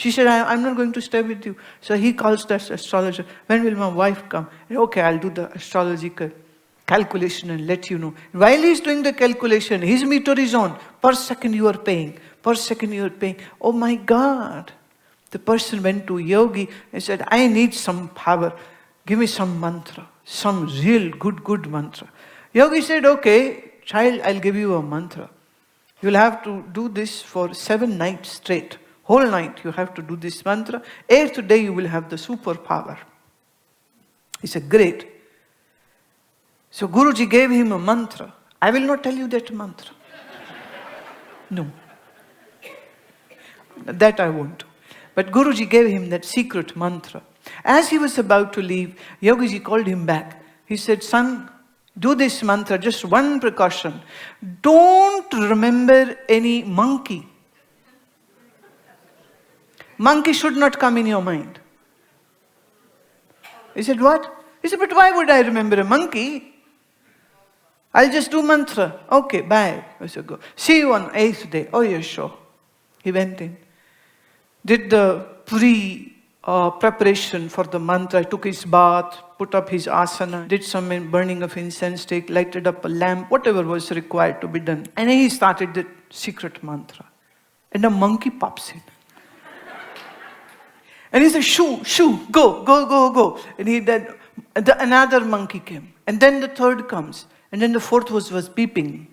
She said, I'm not going to stay with you. So he calls that astrologer. When will my wife come? Okay, I'll do the astrological calculation and let you know. While he's doing the calculation, his meter is on. Per second you are paying. Per second you are paying. Oh my God. The person went to Yogi and said, I need some power. Give me some mantra. Some real good mantra. Yogi said, okay, child, I'll give you a mantra. You'll have to do this for 7 nights straight. Whole night you have to do this mantra. 8th day you will have the superpower. He said, great. So Guruji gave him a mantra. I will not tell you that mantra. No. That I won't do. But Guruji gave him that secret mantra. As he was about to leave, Yogiji called him back. He said, son, do this mantra, just one precaution. Don't remember any monkey. Monkey should not come in your mind. He said, what? He said, but why would I remember a monkey? I'll just do mantra. Okay, bye. I said, go. See you on 8th day. Oh, yes, sure. He went in. Did the preparation for the mantra. Took his bath, put up his asana, did some burning of incense stick, lighted up a lamp, whatever was required to be done. And he started the secret mantra. And a monkey pops in. And he said, shoo, go. And another monkey came. And then the 3rd comes. And then the 4th was peeping.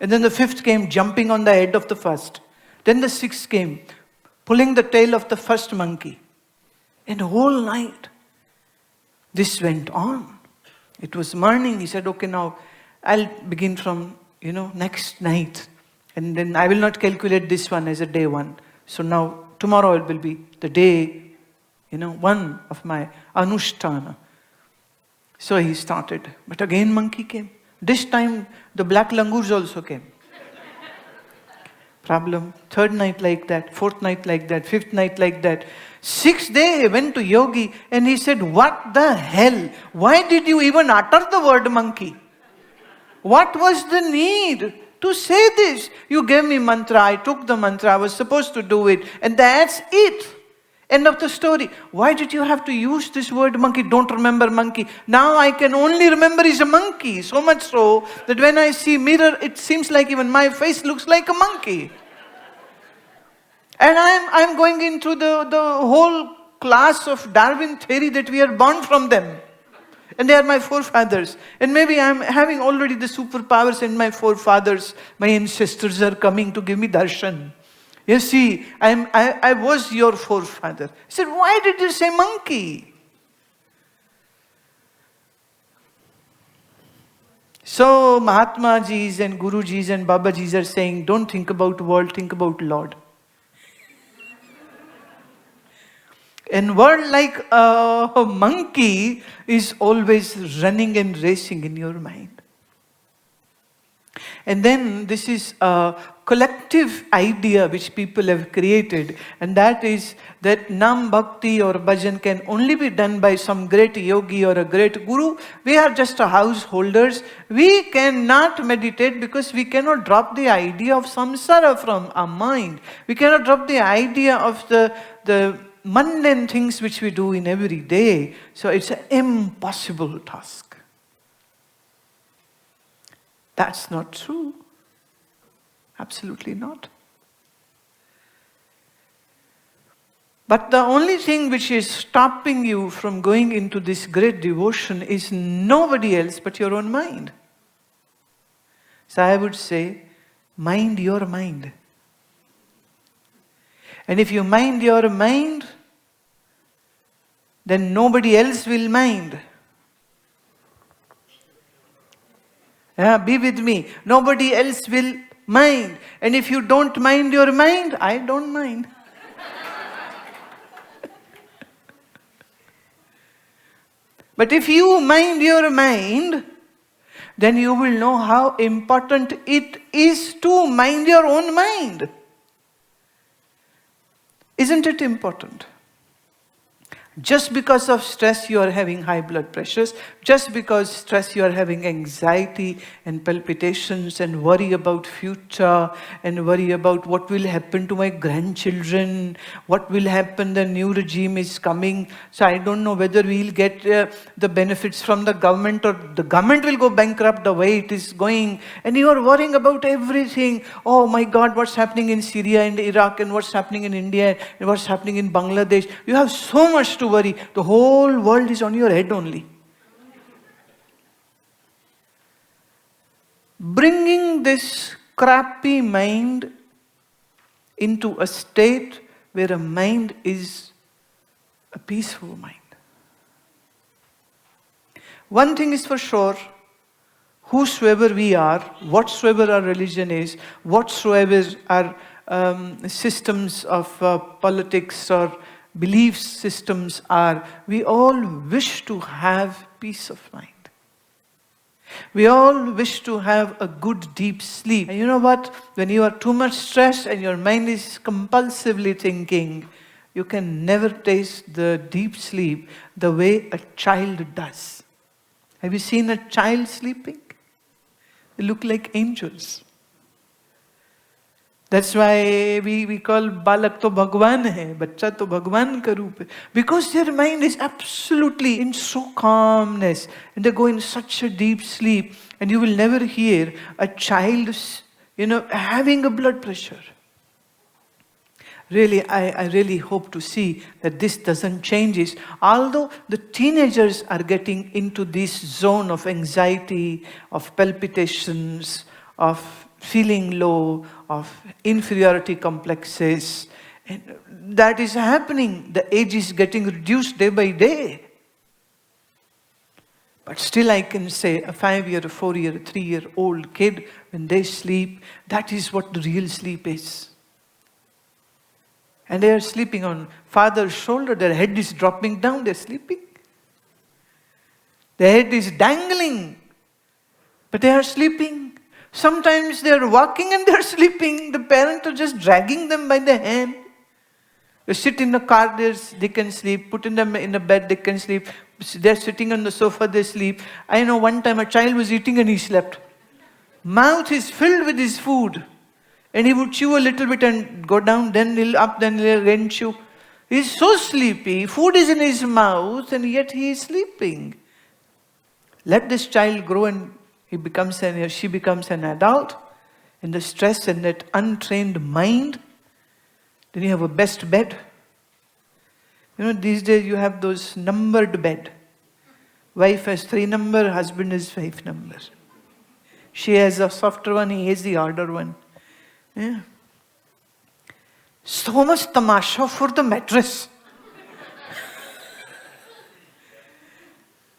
And then the 5th came jumping on the head of the 1st. Then the 6th came, pulling the tail of the 1st monkey. And the whole night, this went on. It was morning. He said, okay, now I'll begin from, next night. And then I will not calculate this one as a day 1. So now, tomorrow it will be the day, 1 of my Anushtana. So he started. But again monkey came. This time the black langurs also came. Problem. 3rd night like that. 4th night like that. 5th night like that. 6th day he went to Yogi and he said, what the hell? Why did you even utter the word monkey? What was the need to say this? You gave me mantra. I took the mantra. I was supposed to do it. And that's it. End of the story. Why did you have to use this word monkey? Don't remember monkey. Now I can only remember is a monkey. So much so that when I see mirror, it seems like even my face looks like a monkey. And I'm going into the whole class of Darwin theory that we are born from them. And they are my forefathers. And maybe I'm having already the superpowers and my forefathers, my ancestors are coming to give me darshan. You see, I was your forefather. He said, why did you say monkey? So Mahatma Jis and Guru Jis and Baba Jis are saying, don't think about world, think about Lord. And world like a monkey is always running and racing in your mind. And then this is a collective idea which people have created, and that is that Nam Bhakti or Bhajan can only be done by some great yogi or a great guru. We are just householders. We cannot meditate because we cannot drop the idea of samsara from our mind. We cannot drop the idea of the mundane things which we do in every day. So it's an impossible task. That's not true. Absolutely not. But the only thing which is stopping you from going into this great devotion is nobody else but your own mind. So I would say, mind your mind. And if you mind your mind, then nobody else will mind. Be with me. Nobody else will mind. And if you don't mind your mind, I don't mind. But if you mind your mind, then you will know how important it is to mind your own mind. Isn't it important? Just because of stress, you are having high blood pressures. Just because stress, you are having anxiety and palpitations and worry about future and worry about what will happen to my grandchildren, what will happen, the new regime is coming. So I don't know whether we'll get the benefits from the government or the government will go bankrupt the way it is going. And you are worrying about everything. Oh my God, what's happening in Syria and Iraq and what's happening in India and what's happening in Bangladesh. You have so much to worry. The whole world is on your head only. Bringing this crappy mind into a state where a mind is a peaceful mind. One thing is for sure, whosoever we are, whatsoever our religion is, whatsoever our systems of politics or belief systems are, we all wish to have peace of mind. We all wish to have a good deep sleep. And you know what? When you are too much stressed and your mind is compulsively thinking, you can never taste the deep sleep the way a child does. Have you seen a child sleeping? They look like angels. That's why we call balak to Bhagwan hai, bachcha to Bhagwan ka roop hai. Because their mind is absolutely in so calmness and they go in such a deep sleep, and you will never hear a child, having a blood pressure. Really, I really hope to see that this doesn't change. Although the teenagers are getting into this zone of anxiety, of palpitations, of feeling low, of inferiority complexes, and that is happening. The age is getting reduced day by day. But still I can say a 5-year, a 4-year, a 3-year-old kid, when they sleep, that is what the real sleep is. And they are sleeping on father's shoulder, their head is dropping down, they're sleeping. Their head is dangling, but they are sleeping. Sometimes they are walking and they are sleeping. The parents are just dragging them by the hand. They sit in the car, they can sleep. Put them in the bed, they can sleep. They're sitting on the sofa, they sleep. I know one time a child was eating and he slept. Mouth is filled with his food. And he would chew a little bit and go down, then he'll up, then he'll again chew. He's so sleepy, food is in his mouth, and yet he is sleeping. Let this child grow and she becomes an adult, and the stress and that untrained mind, then you have a best bed. These days you have those numbered bed. Wife has 3 number, husband has 5 number. She has a softer one, he has the harder one. Yeah. So much tamasha for the mattress.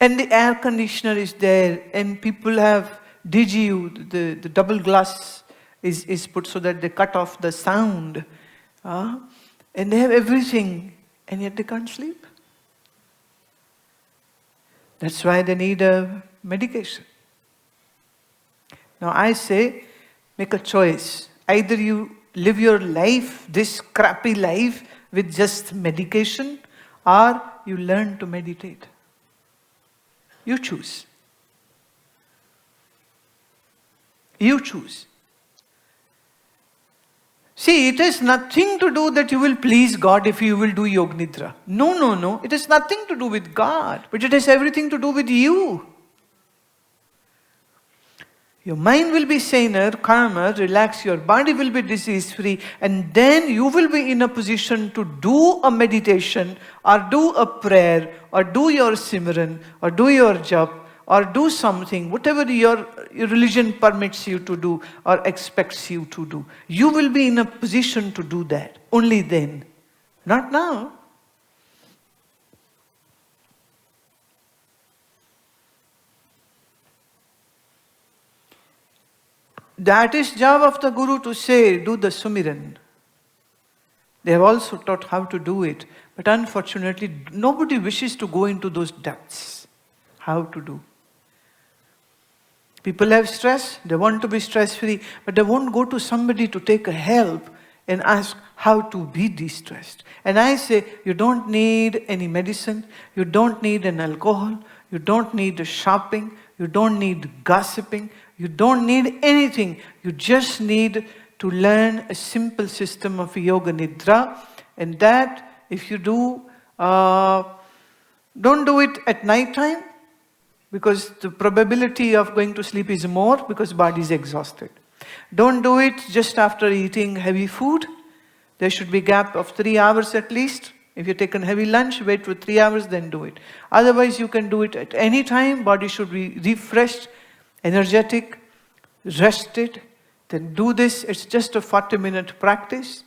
And the air conditioner is there, and people have DGU, the double glass is put so that they cut off the sound. And they have everything, and yet they can't sleep. That's why they need a medication. Now I say, make a choice. Either you live your life, this crappy life, with just medication, or you learn to meditate. You choose. You choose. See, it has nothing to do that you will please God if you will do Yog Nidra. No. It has nothing to do with God, but it has everything to do with you. Your mind will be saner, calmer, relaxed, your body will be disease-free, and then you will be in a position to do a meditation, or do a prayer, or do your simran, or do your jap, or do something, whatever your religion permits you to do, or expects you to do. You will be in a position to do that, only then, not now. That is job of the Guru to say, do the Sumiran. They have also taught how to do it. But unfortunately, nobody wishes to go into those depths. How to do. People have stress, they want to be stress-free, but they won't go to somebody to take a help and ask, how to be de-stressed. And I say, you don't need any medicine, you don't need an alcohol, you don't need shopping, you don't need gossiping, you don't need anything. You just need to learn a simple system of Yoga Nidra. And that, if you do, don't do it at night time, because the probability of going to sleep is more because body is exhausted. Don't do it just after eating heavy food. There should be a gap of 3 hours at least. If you take a heavy lunch, wait for 3 hours, then do it. Otherwise, you can do it at any time. Body should be refreshed, energetic, rested. Then do this. It's just a 40-minute practice.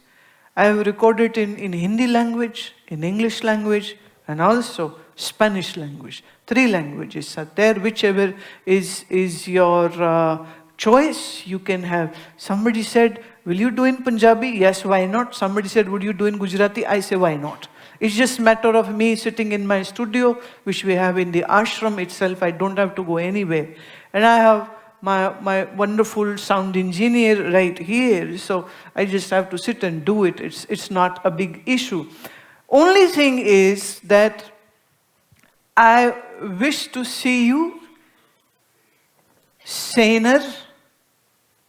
I have recorded in Hindi language, in English language, and also Spanish language. 3 languages are there, whichever is your choice. You can have. Somebody said, will you do in Punjabi? Yes, why not? Somebody said, would you do in Gujarati? I say, why not? It's just a matter of me sitting in my studio, which we have in the ashram itself. I don't have to go anywhere. And I have my wonderful sound engineer right here. So I just have to sit and do it. It's not a big issue. Only thing is that I wish to see you saner,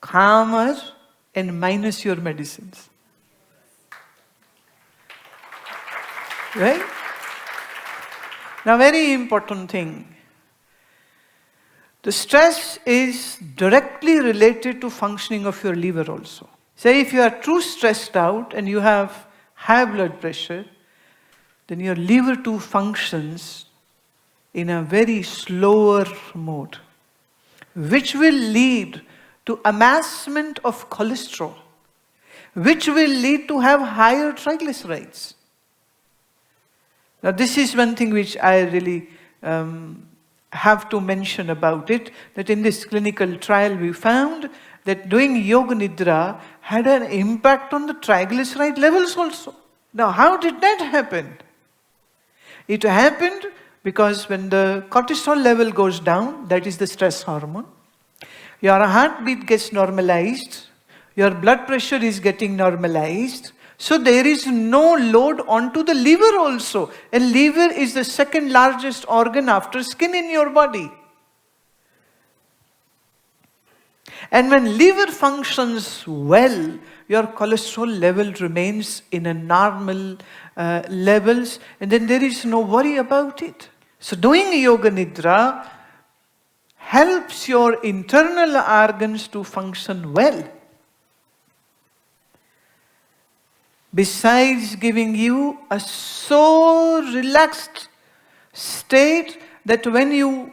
calmer, and minus your medicines. Right? Now, very important thing. The stress is directly related to functioning of your liver also. Say if you are too stressed out and you have high blood pressure, then your liver too functions in a very slower mode, which will lead to amassment of cholesterol, which will lead to have higher triglycerides. Now this is one thing which I really have to mention about it, that in this clinical trial we found that doing Yoga Nidra had an impact on the triglyceride levels also. Now how did that happen? It happened because when the cortisol level goes down, that is the stress hormone, your heartbeat gets normalized, your blood pressure is getting normalized, so there is no load onto the liver also. And liver is the second largest organ after skin in your body. And when liver functions well, your cholesterol level remains in a normal levels, and then there is no worry about it. So doing Yoga Nidra helps your internal organs to function well. Besides giving you a so relaxed state that when you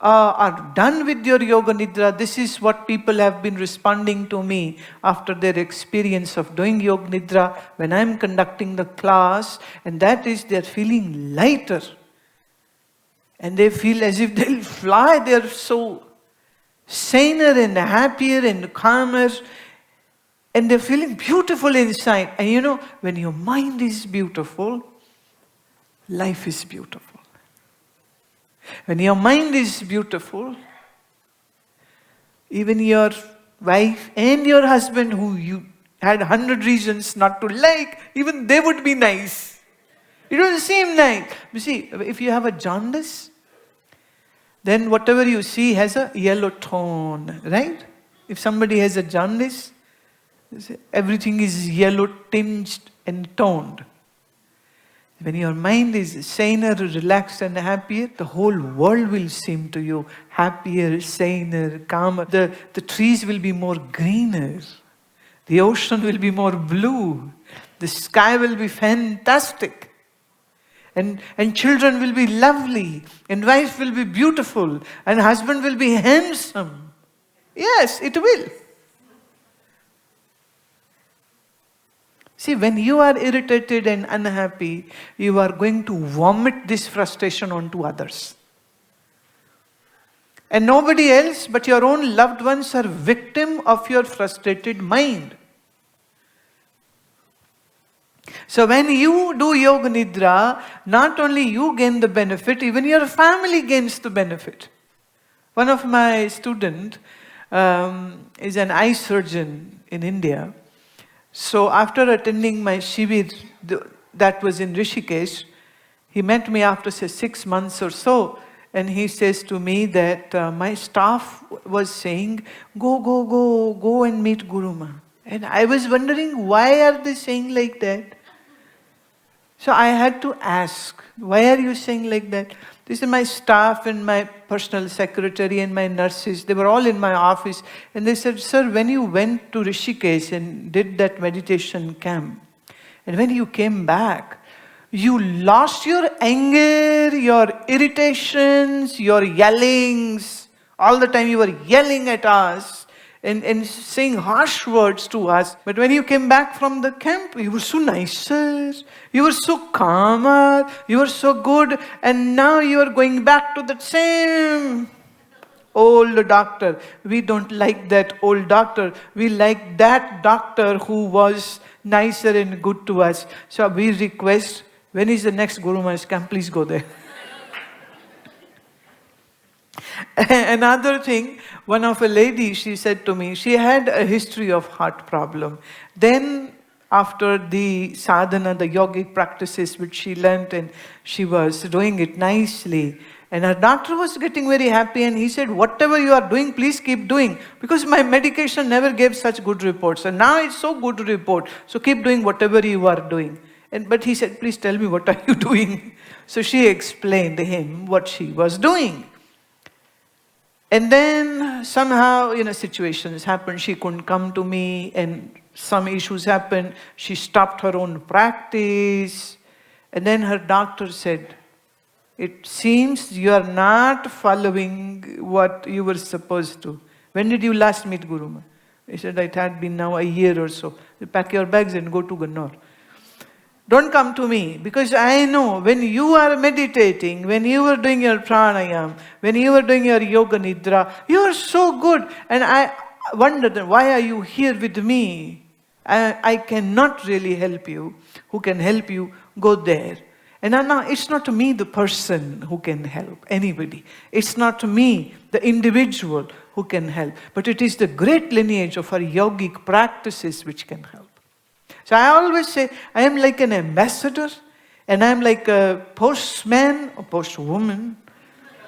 are done with your Yoga Nidra, this is what people have been responding to me after their experience of doing Yoga Nidra when I am conducting the class, and that is they are feeling lighter. And they feel as if they'll fly. They are so saner and happier and calmer. And they're feeling beautiful inside. And you know, when your mind is beautiful, life is beautiful. When your mind is beautiful, even your wife and your husband, who you had 100 reasons not to like, even they would be nice. It will seem nice. You see, if you have a jaundice, then whatever you see has a yellow tone, right? If somebody has a jaundice, everything is yellow tinged and toned. When your mind is saner, relaxed and happier, the whole world will seem to you happier, saner, calmer. The trees will be more greener. The ocean will be more blue. The sky will be fantastic. And children will be lovely. And wife will be beautiful. And husband will be handsome. Yes, it will. See, when you are irritated and unhappy, you are going to vomit this frustration onto others. And nobody else but your own loved ones are victim of your frustrated mind. So when you do Yoga Nidra, not only you gain the benefit, even your family gains the benefit. One of my students is an eye surgeon in India. So after attending my shivir, that was in Rishikesh, he met me after say 6 months or so, and he says to me that my staff was saying, go and meet Guru Ma. And I was wondering, why are they saying like that? So I had to ask, why are you saying like that? This is my staff and my personal secretary and my nurses. They were all in my office. And they said, sir, when you went to Rishikesh and did that meditation camp, and when you came back, you lost your anger, your irritations, your yellings. All the time you were yelling at us and saying harsh words to us. But when you came back from the camp, you were so nicer, you were so calmer, you were so good, and now you are going back to that same old doctor. We don't like that old doctor. We like that doctor who was nicer and good to us. So we request, when is the next Guru Maharaj camp? Please go there. Another thing, one of a lady, she said to me, she had a history of heart problem. Then after the sadhana, the yogic practices which she learnt, and she was doing it nicely, and her doctor was getting very happy, and he said, whatever you are doing, please keep doing, because my medication never gave such good reports, and now it's so good report, so keep doing whatever you are doing. But he said, please tell me, what are you doing? So she explained to him what she was doing. And then somehow, situations happened. She couldn't come to me, and some issues happened. She stopped her own practice. And then her doctor said, it seems you are not following what you were supposed to. When did you last meet Guru Ma? He said, it had been now a year or so. You pack your bags and go to Gannor. Don't come to me, because I know when you are meditating, when you are doing your pranayam, when you are doing your yoga nidra, you are so good. And I wondered, why are you here with me? I cannot really help you. Who can help you? Go there. And now it's not me, the person, who can help anybody. It's not me, the individual, who can help. But it is the great lineage of our yogic practices which can help. So I always say, I am like an ambassador, and I'm like a postman or postwoman.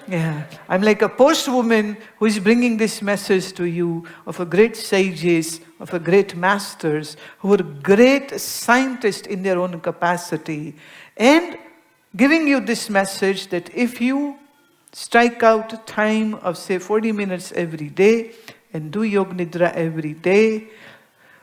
Yeah, I'm like a postwoman who is bringing this message to you of a great sages, of a great masters, who were great scientists in their own capacity, and giving you this message that if you strike out a time of say 40 minutes every day and do Yoga Nidra every day,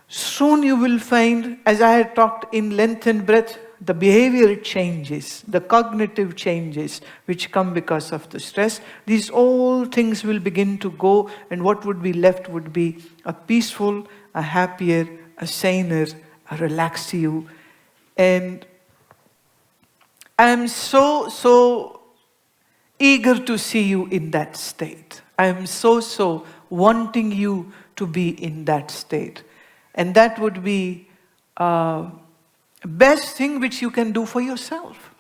soon you will find, as I had talked in length and breadth, the behavior changes, the cognitive changes which come because of the stress. These all things will begin to go, and what would be left would be a peaceful, a happier, a saner, a relaxed you. And I am so eager to see you in that state. I am so wanting you to be in that state. And that would be best thing which you can do for yourself.